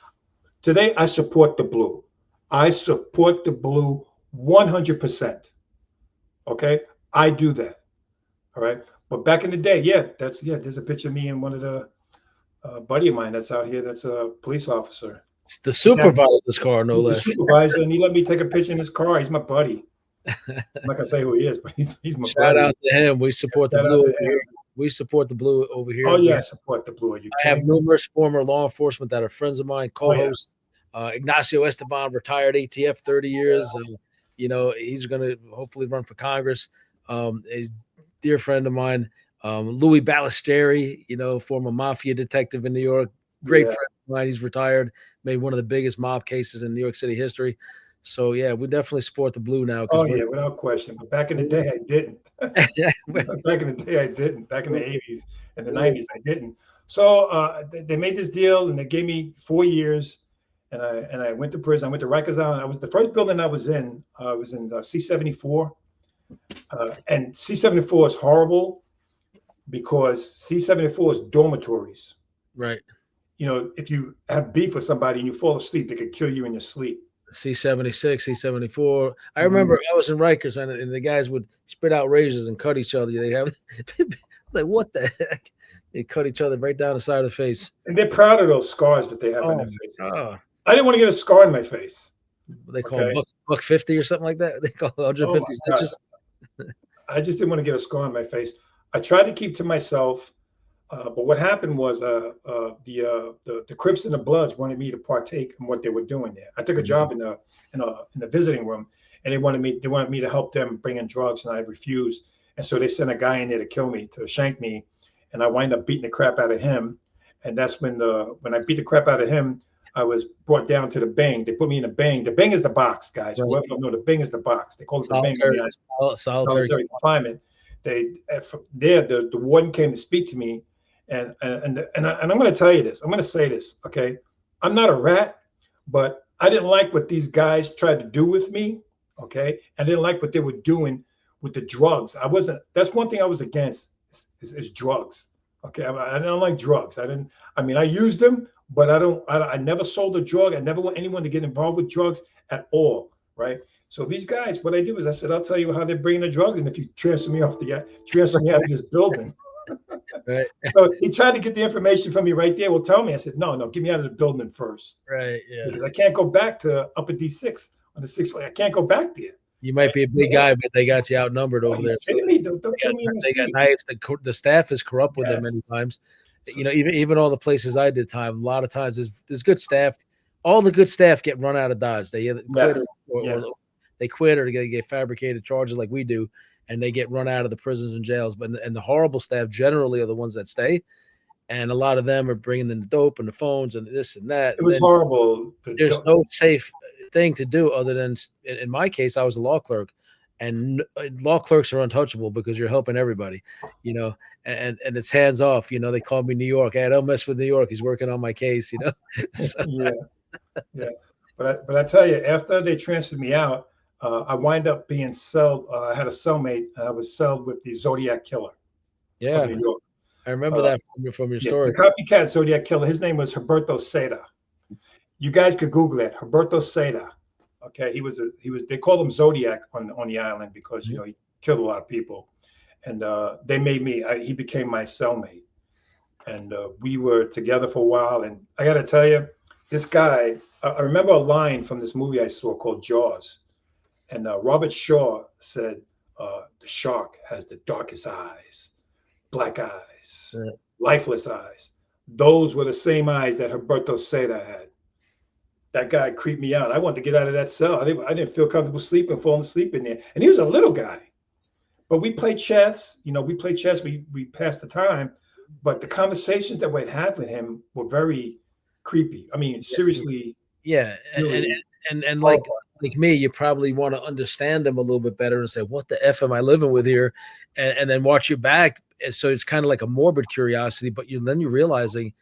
today, I support the blue. I support the blue 100%. Okay, I do that. All right, but back in the day, there's a picture of me and one of the buddy of mine that's out here. That's a police officer. It's the supervisor's car, no He's the less. supervisor, and he let me take a picture in his car. He's my buddy. I'm not gonna say who he is, but he's my Shout buddy. out to him. We support the Shout out blue to over him. here. We support the blue over here. Oh yeah, I support the blue. Are you I have kidding me? numerous former law enforcement that are friends of mine, Oh, yeah. co-hosts. Ignacio Esteban, retired ATF 30 years. He's going to hopefully run for Congress. He's a dear friend of mine. Louis Ballesteri, former Mafia detective in New York. Great friend of mine. He's retired, made one of the biggest mob cases in New York City history. So, yeah, we definitely support the blue now. Oh, yeah, without question. But back in the day, I didn't. Back in the day, I didn't. Back in the 80s and the 90s, I didn't. So they made this deal, and they gave me 4 years, and I went to prison. I went to Rikers Island. I was the first building I was in. I was in C-74, and C-74 is horrible because C-74 is dormitories. Right. If you have beef with somebody and you fall asleep, they could kill you in your sleep. C-76, C-74. I remember I was in Rikers, and the guys would spit out razors and cut each other. They have like, what the heck? They cut each other right down the side of the face. And they're proud of those scars that they have on their faces. I didn't want to get a scar in my face. They call it buck 50 or something like that. They call it 150 stitches. I just didn't want to get a scar on my face. I tried to keep to myself. But what happened was the Crips and the Bloods wanted me to partake in what they were doing there. I took a job in the visiting room, and they wanted me to help them bring in drugs, and I refused. And so they sent a guy in there to kill me, to shank me, and I wind up beating the crap out of him. And that's when I beat the crap out of him, I was brought down to the Bing. They put me in the Bing. The Bing is the box, guys. Right. Whoever don't know, the Bing is the box. They call it the Bing. Solitary confinement. The warden came to speak to me. And I'm going to tell you this. I'm going to say this, okay? I'm not a rat, but I didn't like what these guys tried to do with me, okay? I didn't like what they were doing with the drugs. That's one thing I was against is drugs, okay? I don't like drugs. I used them, but I never sold a drug. I never want anyone to get involved with drugs at all, right? So these guys, what I did was I said, I'll tell you how they're bringing the drugs, and if you transfer me out of this building. Right. So he tried to get the information from me right there. Well, tell me. I said, no, get me out of the building first. Right. Yeah. Because I can't go back to upper D6 on the 6th floor. I can't go back there. You might be a big guy, but they got you outnumbered over there. So they got knives. The staff is corrupt with them many times. So, even all the places I did time, a lot of times there's good staff. All the good staff get run out of Dodge. They either quit or they quit or they get fabricated charges like we do. And they get run out of the prisons and jails. But the horrible staff generally are the ones that stay. and a lot of them are bringing in the dope and the phones and this and that, It and was then horrible. there's no safe thing to do other than, in my case, I was a law clerk, and law clerks are untouchable because you're helping everybody, you know, and it's hands off. You know, they call me New York. Hey, don't mess with New York. He's working on my case. You know, so, Yeah, yeah. But I tell you, after they transferred me out, I wind up being celled. I had a cellmate. And I was celled with the Zodiac Killer of yeah, New York. I remember Uh, that from your yeah, the story. copycat Zodiac Killer. His name was Roberto Seda. You guys could Google it. Roberto Seda. Okay, he was. They called him Zodiac on the island because Mhm. he killed a lot of people, and they made me. He became my cellmate, and we were together for a while. And I got to tell you, this guy. I remember a line from this movie I saw called Jaws, and Robert Shaw said, "The shark has the darkest eyes, black eyes, Yeah. lifeless eyes. Those were the same eyes that Roberto Seda had." That guy creeped me out. I wanted to get out of that cell. I didn't feel comfortable sleeping, falling asleep in there. And he was a little guy. But we played chess. We played chess. We passed the time. But the conversations that we'd have with him were very creepy. I mean, seriously, Yeah, really and horrifying. like me, you probably want to understand them a little bit better and say, "What the f am I living with here?" And then watch you back. And so it's kind of like a morbid curiosity, but you're realizing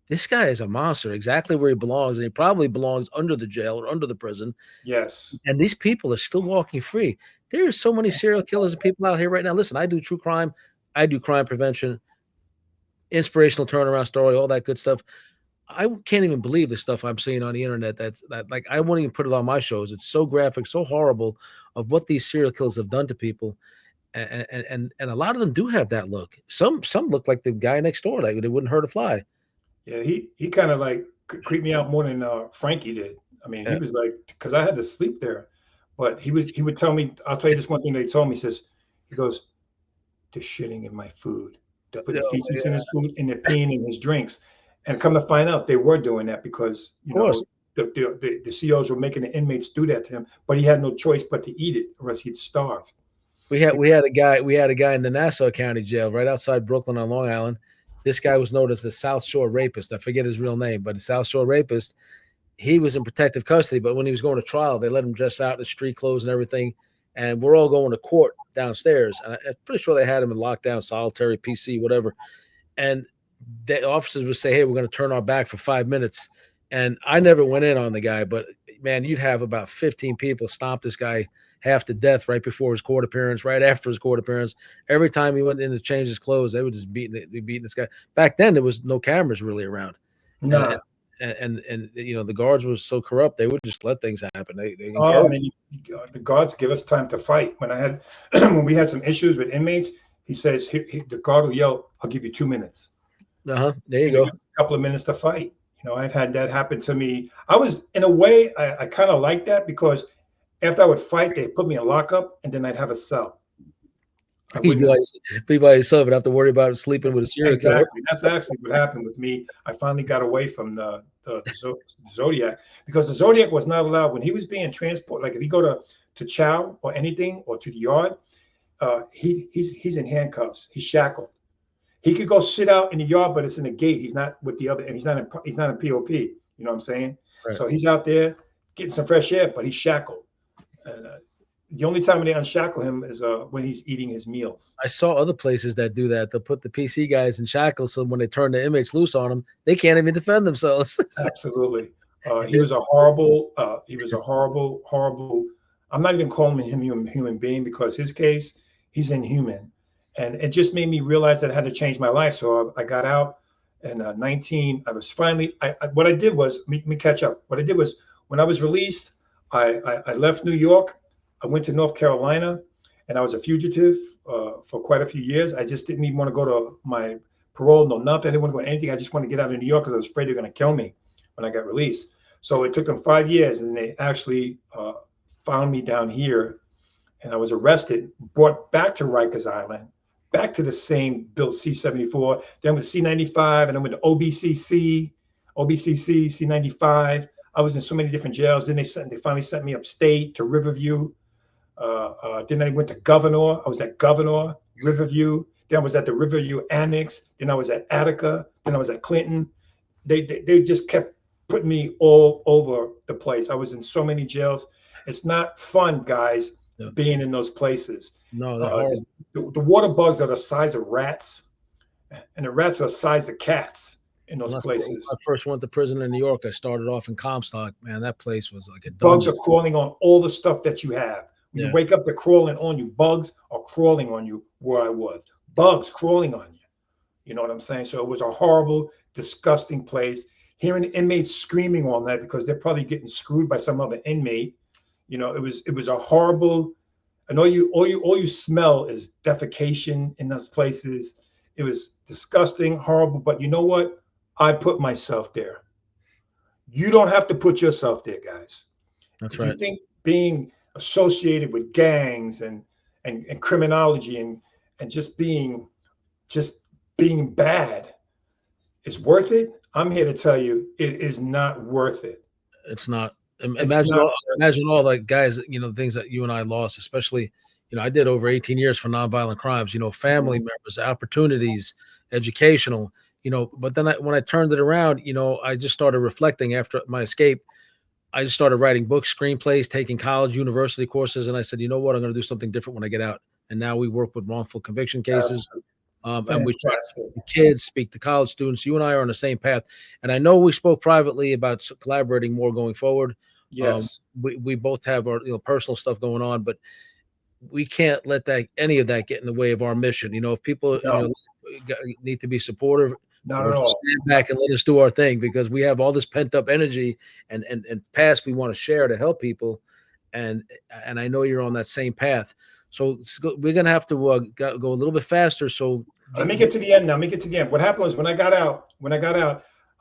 this guy is a monster, exactly where he belongs, and he probably belongs under the jail or under the prison. Yes. And these people are still walking free. There are so many serial killers and people out here right now. Listen, I do true crime, I do crime prevention, inspirational turnaround story, all that good stuff. I can't even believe the stuff I'm seeing on the internet. That like I won't even put it on my shows. It's so graphic, so horrible of what these serial killers have done to people. And a lot of them do have that look. Some look like the guy next door, like they wouldn't hurt a fly. Yeah, he kind of like creeped me out more than Frankie did. I mean, he Yeah. was like, because I had to sleep there, but he would tell me. I'll tell you this one thing they told me. He goes, "They're shitting in my food. They're putting Oh, feces in yeah, his food and they're peeing in his drinks." And come to find out, they were doing that because of course. the COs were making the inmates do that to him, but he had no choice but to eat it, or else he'd starve. We had a guy in the Nassau County Jail right outside Brooklyn on Long Island. This guy was known as the South Shore Rapist. I forget his real name, but the South Shore Rapist. He was in protective custody, but when he was going to trial, they let him dress out in the street clothes and everything. And we're all going to court downstairs. And I'm pretty sure they had him in lockdown, solitary, PC, whatever. And the officers would say, "Hey, we're going to turn our back for 5 minutes." And I never went in on the guy, but man, you'd have about 15 people stomp this guy half to death right before his court appearance, right after his court appearance. Every time he went in to change his clothes, they would just beating this guy. Back then, there was no cameras really around, and Nah. the guards were so corrupt they would just let things happen. They Oh, I encouraged. mean, the gods give us time to fight. When we had some issues with inmates, he says the guard will yell, "I'll give you 2 minutes," There you and you go. got a couple of minutes to fight. I've had that happen to me. I was in a way, I kind of like that because after I would fight, they put me in lockup, and then I'd have a cell. I You'd wouldn't. be by yourself and have to worry about sleeping with a serial killer. Exactly. That's actually what happened with me. I finally got away from the Zodiac because the Zodiac was not allowed when he was being transported. Like if you go to chow or anything or to the yard, he's in handcuffs. He's shackled. He could go sit out in the yard, but it's in the gate. He's not with the other, and he's not in POP. You know what I'm saying? Right. So he's out there getting some fresh air, but he's shackled. And the only time they unshackle him is when he's eating his meals. I saw other places that do that. They'll put the PC guys in shackles, so when they turn the inmates loose on them, they can't even defend themselves. Absolutely. He was a horrible. Horrible. I'm not even calling him human being because his case, he's inhuman, and it just made me realize that I had to change my life. So I got out, and 19. I was finally. What I did was let me catch up. What I did was when I was released, I left New York. I went to North Carolina, and I was a fugitive for quite a few years. I just didn't even want to go to my parole, no nothing. I didn't want to go to anything. I just wanted to get out of New York because I was afraid they were going to kill me when I got released. So it took them 5 years, and they actually found me down here, and I was arrested, brought back to Rikers Island, back to the same Bill C-74, then with C-95, and then with the OBCC, C-95. I was in so many different jails. Then they finally sent me upstate to Riverview. Then I went to Governor. I was at Governor, Riverview. Then I was at the Riverview Annex. Then I was at Attica. Then I was at Clinton. They just kept putting me all over the place. I was in so many jails. It's not fun, guys, Yeah. being in those places. No, they're horrible. The water bugs are the size of rats, and the rats are the size of cats in those places. When I first went to prison in New York, I started off in Comstock. Man, that place was like a Bugs dungeon. are crawling on all the stuff that you have. When you wake up, they're crawling on you. Bugs are crawling on you where I was. Bugs crawling on you. You know what I'm saying? So it was a horrible, disgusting place. Hearing inmates screaming all night because they're probably getting screwed by some other inmate. You know, it was a horrible, and all you smell is defecation in those places. It was disgusting, horrible. But you know what? I put myself there. You don't have to put yourself there, guys. That's if right. You think being associated with gangs and criminology and just being bad is worth it? I'm here to tell you it is not worth it. It's not. Imagine all the guys, you know, things that you and I lost, especially, you know, I did over 18 years for nonviolent crimes, you know, family members, opportunities, educational, you know, but then when I turned it around, you know, I just started reflecting after my escape. I just started writing books, screenplays, taking college, university courses. And I said, you know what, I'm going to do something different when I get out. And now we work with wrongful conviction cases. And we try to kids, speak to college students. You and I are on the same path. And I know we spoke privately about collaborating more going forward. Yes. We both have our personal stuff going on, but we can't let any of that get in the way of our mission. You know, if people need to be supportive, not at all. Stand back and let us do our thing, because we have all this pent up energy and past we want to share to help people. And I know you're on that same path. So we're gonna have to go a little bit faster. So let me get to the end now. Let me get to the end. What happened was when I got out,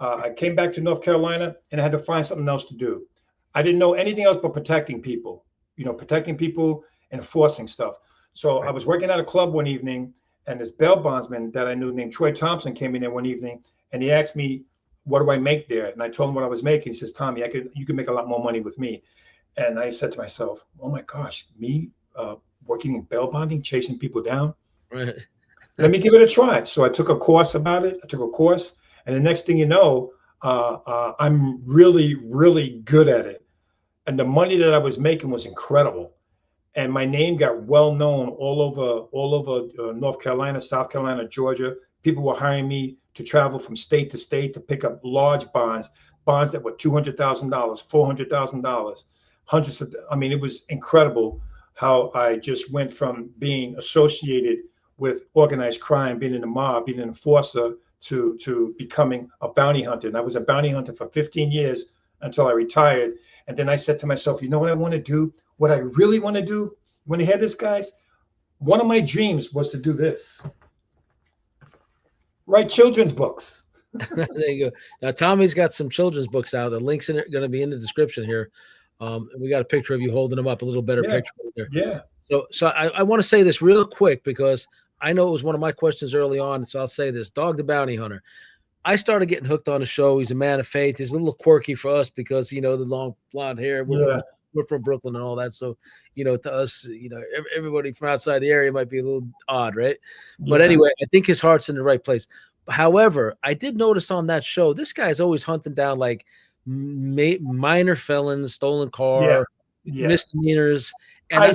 I came back to North Carolina and I had to find something else to do. I didn't know anything else but protecting people. You know, protecting people and enforcing stuff. So I was working at a club one evening, and this bail bondsman that I knew named Troy Thompson came in there one evening, and he asked me, "What do I make there?" And I told him what I was making. He says, "Tommy, you can make a lot more money with me." And I said to myself, "Oh my gosh, me working in bail bonding, chasing people down? Right. Let me give it a try." So I took a course about it. And the next thing you know, I'm really, really good at it. And the money that I was making was incredible. And my name got well known all over North Carolina, South Carolina, Georgia. People were hiring me to travel from state to state to pick up large bonds that were $200,000, $400,000, hundreds of. I mean, it was incredible how I just went from being associated with organized crime, being in the mob, being an enforcer, to becoming a bounty hunter. And I was a bounty hunter for 15 years until I retired. And then I said to myself, you know what I want to do? What I really want to do? You want to hear this, guys? One of my dreams was to do this. Write children's books. There you go. Now, Tommy's got some children's books out. The links in it are going to be in the description here. We got a picture of you holding them up, a little better picture there. Yeah. So I want to say this real quick, because I know it was one of my questions early on. So I'll say this: Dog the Bounty Hunter. I started getting hooked on the show. He's a man of faith. He's a little quirky for us because, you know, the long blonde hair. We're from Brooklyn and all that. So, you know, to us, you know, everybody from outside the area might be a little odd, right? But anyway, I think his heart's in the right place. However, I did notice on that show, this guy's always hunting down like minor felons, stolen car, misdemeanors. And I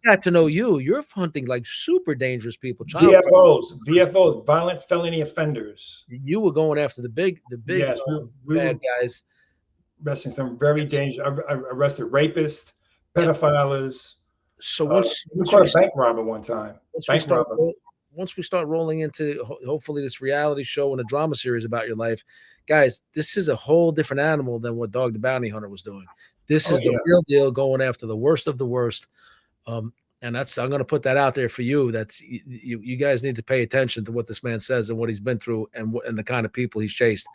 got to know you. You're hunting like super dangerous people. VFOs, violent felony offenders. You were going after the big bad guys. Arresting some very dangerous. I arrested rapists, pedophiles. So we caught a bank robber one time. Once we start rolling into hopefully this reality show and a drama series about your life, guys, this is a whole different animal than what Dog the Bounty Hunter was doing. This is the real deal, going after the worst of the worst. And I'm going to put that out there for you. That's you guys need to pay attention to what this man says and what he's been through and the kind of people he's chased.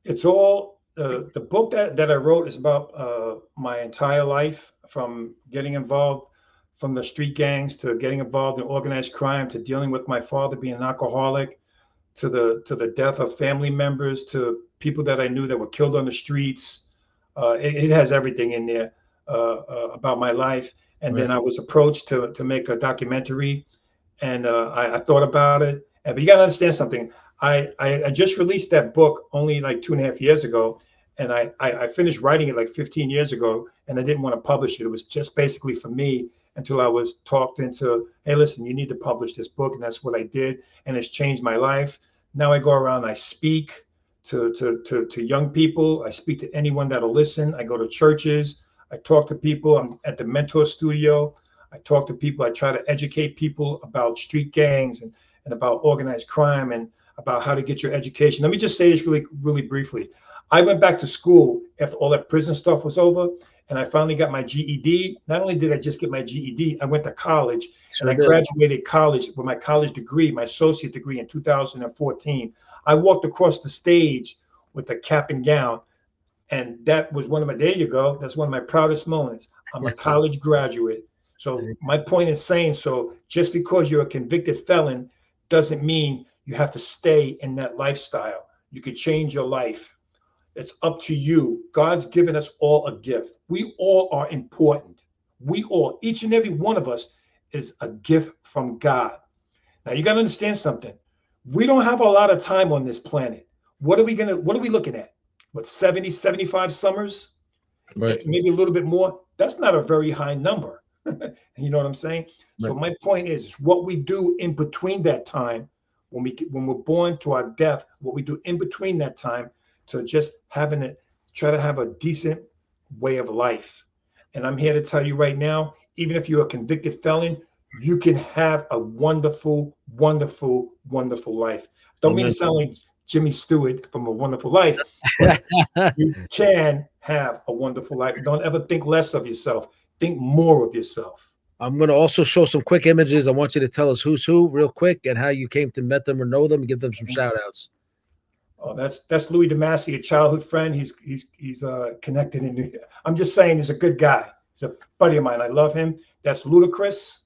It's all the book that I wrote is about my entire life, from getting involved from the street gangs to getting involved in organized crime to dealing with my father being an alcoholic to the death of family members to people that I knew that were killed on the streets. It has everything in there about my life. And then I was approached to make a documentary, and I thought about it. But you got to understand something. I just released that book only like 2.5 years ago, and I finished writing it like 15 years ago, and I didn't want to publish it. It was just basically for me until I was talked into, hey, listen, you need to publish this book, and that's what I did, and it's changed my life. Now I go around, I speak to young people. I speak to anyone that'll listen. I go to churches. I talk to people. I'm at the mentor studio. I talk to people. I try to educate people about street gangs and about organized crime and about how to get your education. Let me just say this really, really briefly. I went back to school after all that prison stuff was over, and I finally got my GED. Not only did I just get my GED, I went to college, and Sure I did. graduated college with my college degree, my associate degree in 2014. I walked across the stage with a cap and gown, and that was one of my, there you go, that's one of my proudest moments. I'm a college graduate. So my point is saying, so just because you're a convicted felon doesn't mean you have to stay in that lifestyle. You could change your life. It's up to you. God's given us all a gift. We all are important. We all, each and every one of us is a gift from God. Now you got to understand something. We don't have a lot of time on this planet. What are we looking at? What, 70, 75 summers? Right. Maybe a little bit more. That's not a very high number. You know what I'm saying? So Right. my point is what we do in between that time, when we're born to our death, what we do in between that time to just having it, try to have a decent way of life. And I'm here to tell you right now, even if you're a convicted felon, you can have a wonderful, wonderful, wonderful life. Don't mean to Amen. sound like Jimmy Stewart from A Wonderful Life, but you can have a wonderful life. Don't ever think less of yourself. Think more of yourself. I'm going to also show some quick images. I want you to tell us who's who real quick and how you came to met them or know them and give them some shout outs. Oh, that's Louis DeMasi, a childhood friend. He's connected in New York. I'm just saying, he's a good guy. He's a buddy of mine. I love him. That's Ludacris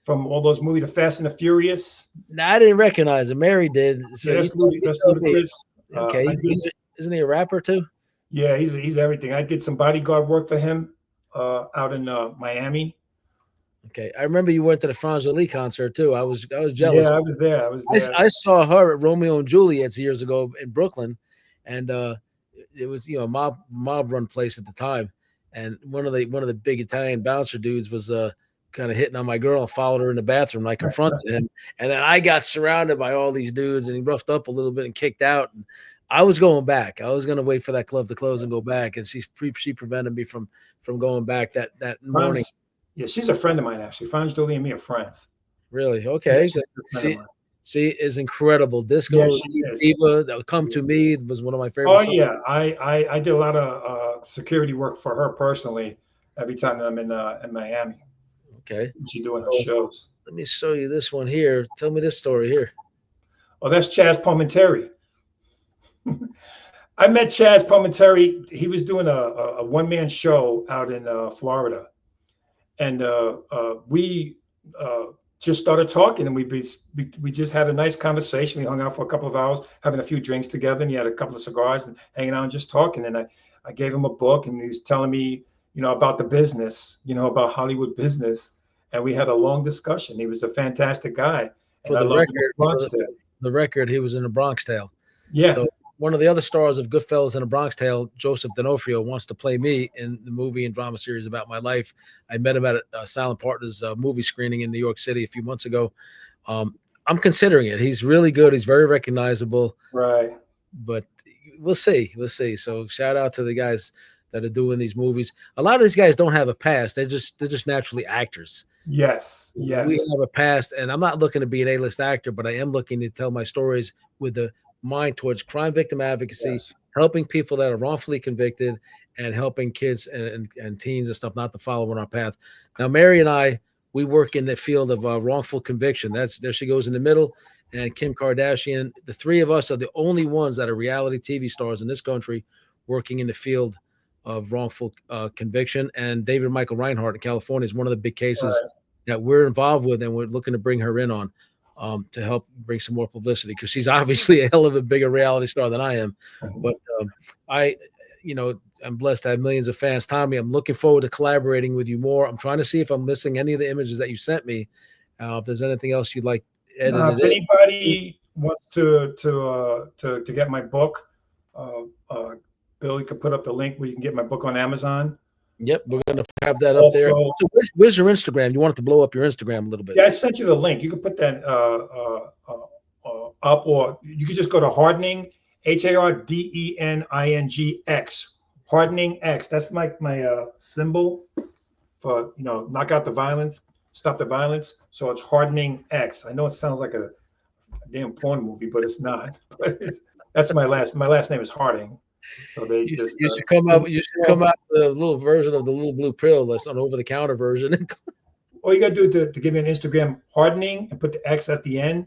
from all those movies, The Fast and the Furious. Now, I didn't recognize him. Mary did. So Yeah, you told, you That's told me. Ludacris. Okay. I did. Isn't he a rapper too? Yeah, he's everything. I did some bodyguard work for him out in Miami. Okay. I remember you went to the Franz Lee concert too. I was Yeah, jealous. I was there. I was there. I saw her at Romeo and Juliet's years ago in Brooklyn, and it was mob run place at the time, and one of the big Italian bouncer dudes was kind of hitting on my girl and followed her in the bathroom. And I confronted him, and then I got surrounded by all these dudes, and he roughed up a little bit and kicked out. And I was going back. I was going to wait for that club to close and go back, and she prevented me from going back that morning. Franz, yeah, she's a friend of mine actually. Franz Jolie and me are friends. Really? Yeah, Okay. she's a friend of See, mine. see, is incredible. Yeah, Disco she is. Diva that would come to me was one of my favorite Oh songs. yeah, I did a lot of security work for her personally. Every time that I'm in Miami, Okay. she's doing her So shows. let me show you this one here. Tell me this story here. Oh, that's Chaz Palminteri. I met Chaz Palminteri. He was doing a one man show out in Florida, and we just started talking, and we just had a nice conversation. We hung out for a couple of hours, having a few drinks together, and he had a couple of cigars and hanging out and just talking. And I gave him a book, and he was telling me, about the business, about Hollywood business, and we had a long discussion. He was a fantastic guy, For and I the loved him record, a bunch there. the record, he was in a Bronx Tale. Yeah, So one of the other stars of Goodfellas and a Bronx Tale, Joseph D'Onofrio, wants to play me in the movie and drama series about my life. I met him at a Silent Partners movie screening in New York City a few months ago. I'm considering it. He's really good. He's very recognizable, right. but we'll see. We'll see. So shout out to the guys that are doing these movies. A lot of these guys don't have a past. They're just naturally actors. Yes, We yes, have a past, and I'm not looking to be an A-list actor, but I am looking to tell my stories with the mind towards crime victim advocacy, yes. helping people that are wrongfully convicted, and helping kids and teens and stuff not to follow on our path. Now, Mary and I, we work in the field of wrongful conviction. There she goes in the middle, and Kim Kardashian. The three of us are the only ones that are reality TV stars in this country working in the field of wrongful conviction. And David Michael Reinhardt in California is one of the big cases Right. that we're involved with, and we're looking to bring her in on to help bring some more publicity because she's obviously a hell of a bigger reality star than I am. But I, I'm blessed to have millions of fans. Tommy, I'm looking forward to collaborating with you more. I'm trying to see if I'm missing any of the images that you sent me If there's anything else you'd like edited If in. anybody wants to get my book, uh, uh, Bill, you could put up the link where you can get my book on Amazon. Yep, we're gonna have that up there. Also, So where's your Instagram? You want it to blow up your Instagram a little bit? yeah, I sent you the link. You can put that up, or you could just go to Hardening, HARDENINGX, Hardening X. That's my symbol for knock out the violence, stop the violence. So it's Hardening X. I know it sounds like a damn porn movie, but it's not. That's my last name is Harding. So they You just should come up. You should come out with a little version of the little blue pill. That's an over-the-counter version. all you gotta do to give me an Instagram, Hardening, and put the X at the end,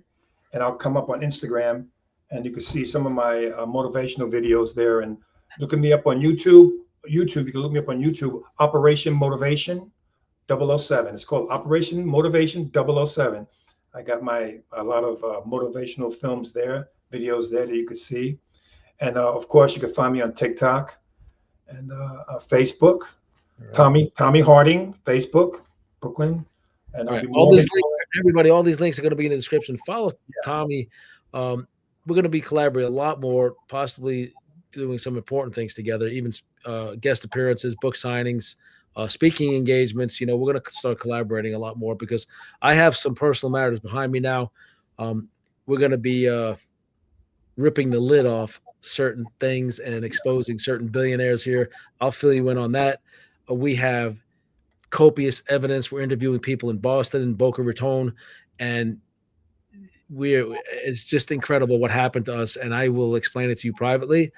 and I'll come up on Instagram, and you can see some of my motivational videos there. And look at me up on YouTube. You can look me up on YouTube. Operation Motivation 007. It's called Operation Motivation 007. I got a lot of motivational films there, videos there that you could see. And of course, you can find me on TikTok and Facebook. Right. Tommy Harding, Facebook, Brooklyn. And all right. All these links, everybody, all these links are going to be in the description. Follow Tommy. We're going to be collaborating a lot more, possibly doing some important things together, even guest appearances, book signings, speaking engagements. We're going to start collaborating a lot more because I have some personal matters behind me now. We're going to be ripping the lid off certain things and exposing certain billionaires here. I'll fill you in on that. We have copious evidence. We're interviewing people in Boston and Boca Raton, and it's just incredible what happened to us, and I will explain it to you privately.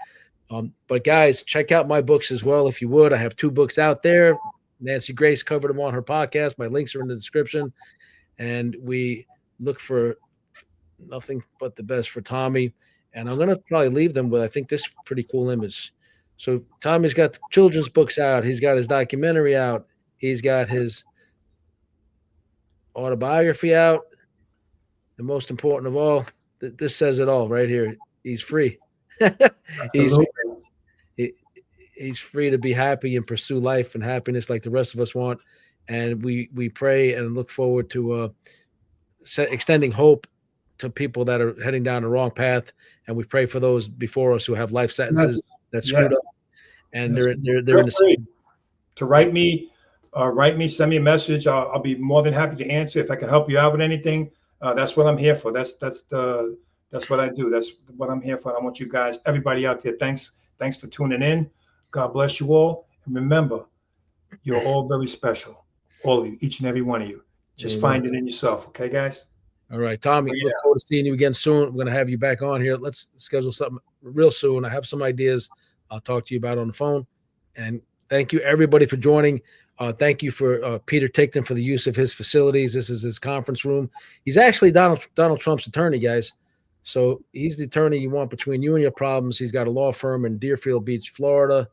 But guys, check out my books as well if you would. I have 2 books out there. Nancy Grace covered them on her podcast. My links are in the description, and we look for nothing but the best for Tommy. And I'm going to probably leave them with, I think, this pretty cool image. So Tommy's got the children's books out. He's got his documentary out. He's got his autobiography out. And most important of all, this says it all right here. He's free. he's free to be happy and pursue life and happiness like the rest of us want. And we pray and look forward to extending hope to people that are heading down the wrong path, and we pray for those before us who have life sentences that screwed up, and they're in the to write me, send me a message. I'll be more than happy to answer if I can help you out with anything. That's what I'm here for. That's what I do. That's what I'm here for. I want you guys, everybody out there. Thanks for tuning in. God bless you all, and remember, you're all very special. All of you, each and every one of you. Just find it in yourself, okay, guys? All right, Tommy, look forward to seeing you again soon. We're going to have you back on here. Let's schedule something real soon. I have some ideas I'll talk to you about on the phone. And thank you, everybody, for joining. Thank you for Peter Tickton for the use of his facilities. This is his conference room. He's actually Donald Trump's attorney, guys. So he's the attorney you want between you and your problems. He's got a law firm in Deerfield Beach, Florida.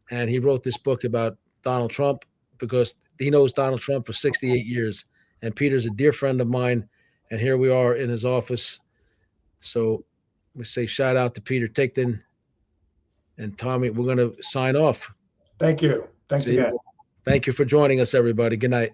And he wrote this book about Donald Trump because he knows Donald Trump for 68 years. And Peter's a dear friend of mine. And here we are in his office. So we say shout out to Peter Tickton. And Tommy, we're going to sign off. Thank you. Thanks again. Thank you for joining us, everybody. Good night.